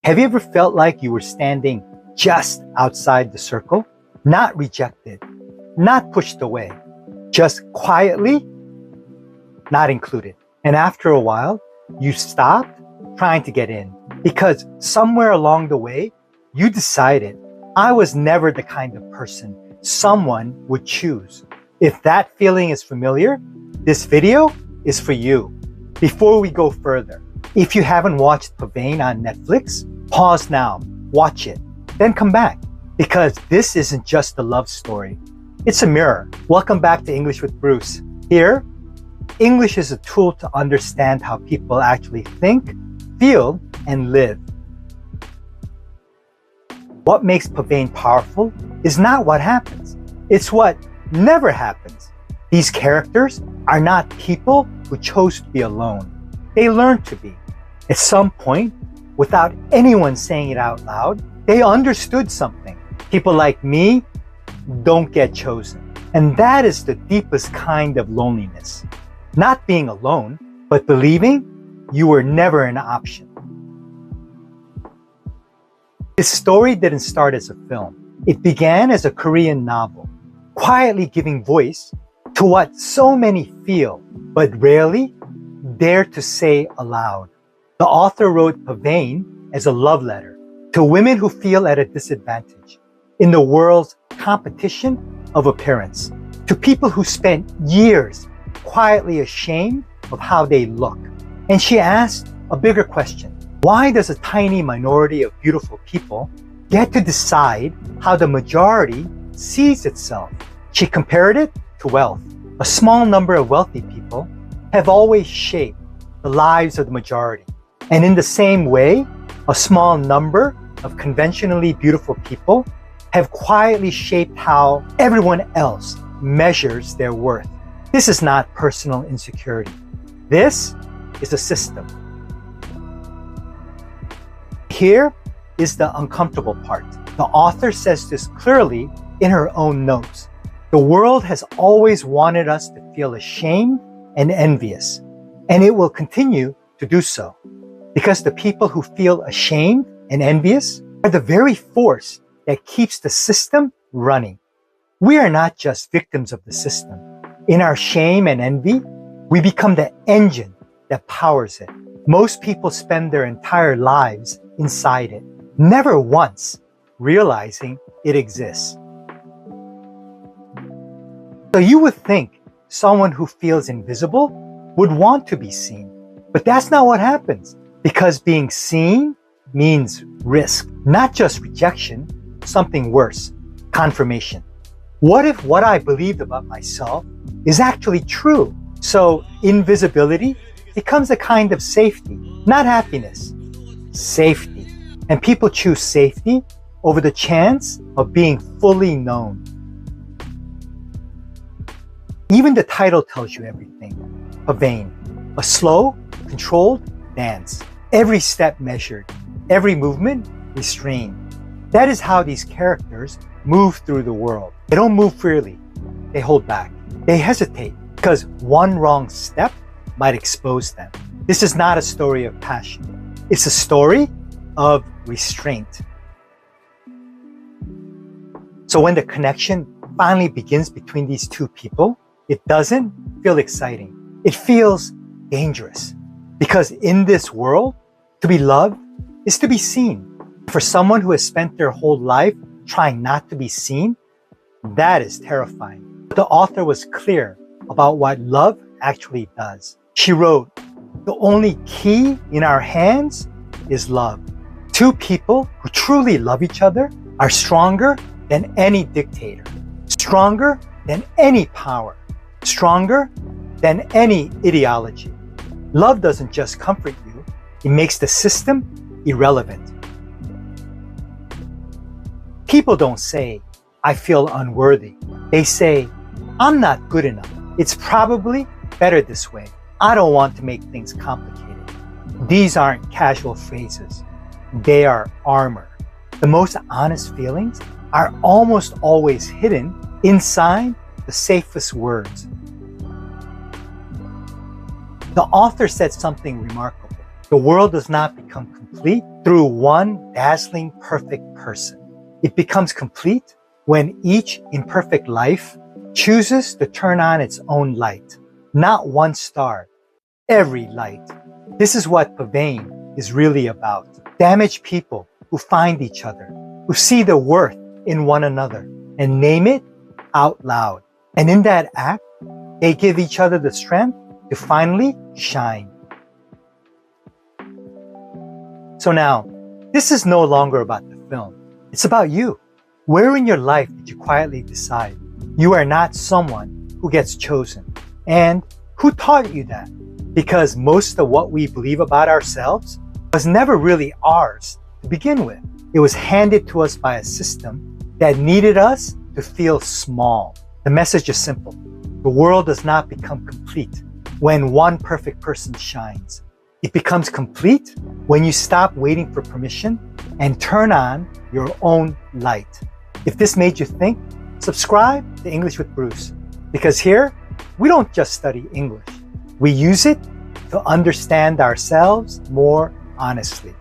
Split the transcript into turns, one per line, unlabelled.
Have you ever felt like you were standing just outside the circle? Not rejected, not pushed away, just quietly not included. And after a while, you stopped trying to get in because somewhere along the way, you decided I was never the kind of person someone would choose. If that feeling is familiar, this video is for you. Before we go further, if you haven't watched Pavane on Netflix, pause now, watch it, then come back. Because this isn't just a love story, it's a mirror. Welcome back to English with Bruce. Here, English is a tool to understand how people actually think, feel, and live. What makes Pavane powerful is not what happens. It's what never happens. These characters are not people who chose to be alone. They learned to be. At some point, without anyone saying it out loud, they understood something. People like me don't get chosen. And that is the deepest kind of loneliness. Not being alone, but believing you were never an option. This story didn't start as a film. It began as a Korean novel, quietly giving voice to what so many feel, but rarely dare to say aloud. The author wrote Pavane as a love letter to women who feel at a disadvantage in the world's competition of appearance, to people who spent years quietly ashamed of how they look. And she asked a bigger question. Why does a tiny minority of beautiful people get to decide how the majority sees itself? She compared it to wealth. A small number of wealthy people have always shaped the lives of the majority. And in the same way, a small number of conventionally beautiful people have quietly shaped how everyone else measures their worth. This is not personal insecurity. This is a system. Here is the uncomfortable part. The author says this clearly in her own notes. The world has always wanted us to feel ashamed and envious, and it will continue to do so. Because the people who feel ashamed and envious are the very force that keeps the system running. We are not just victims of the system. In our shame and envy, we become the engine that powers it. Most people spend their entire lives inside it, never once realizing it exists. So you would think someone who feels invisible would want to be seen, but that's not what happens, because being seen means risk, not just rejection, something worse, confirmation. What if what I believed about myself is actually true? So invisibility becomes a kind of safety, not happiness. Safety. And people choose safety over the chance of being fully known. Even the title tells you everything. Pavane, a slow, controlled dance. Every step measured, every movement restrained. That is how these characters move through the world. They don't move freely. They hold back. They hesitate because one wrong step might expose them. This is not a story of passion. It's a story of restraint. So when the connection finally begins between these two people, it doesn't feel exciting. It feels dangerous. Because in this world, to be loved is to be seen. For someone who has spent their whole life trying not to be seen, that is terrifying. But the author was clear about what love actually does. She wrote, "The only key in our hands is love." Two people who truly love each other are stronger than any dictator, stronger than any power, stronger than any ideology. Love doesn't just comfort you, it makes the system irrelevant. People don't say, "I feel unworthy." They say, "I'm not good enough. It's probably better this way. I don't want to make things complicated." These aren't casual phrases. They are armor. The most honest feelings are almost always hidden inside the safest words. The author said something remarkable. The world does not become complete through one dazzling perfect person. It becomes complete when each imperfect life chooses to turn on its own light. Not one star, every light. This is what Pavane is really about. Damaged people who find each other, who see the worth in one another and name it out loud. And in that act, they give each other the strength to finally shine. So now, this is no longer about the film. It's about you. Where in your life did you quietly decide you are not someone who gets chosen? And who taught you that? Because most of what we believe about ourselves was never really ours to begin with. It was handed to us by a system that needed us to feel small. The message is simple. The world does not become complete when one perfect person shines. It becomes complete when you stop waiting for permission and turn on your own light. If this made you think, subscribe to English with Bruce, because here we don't just study English. We use it to understand ourselves more honestly.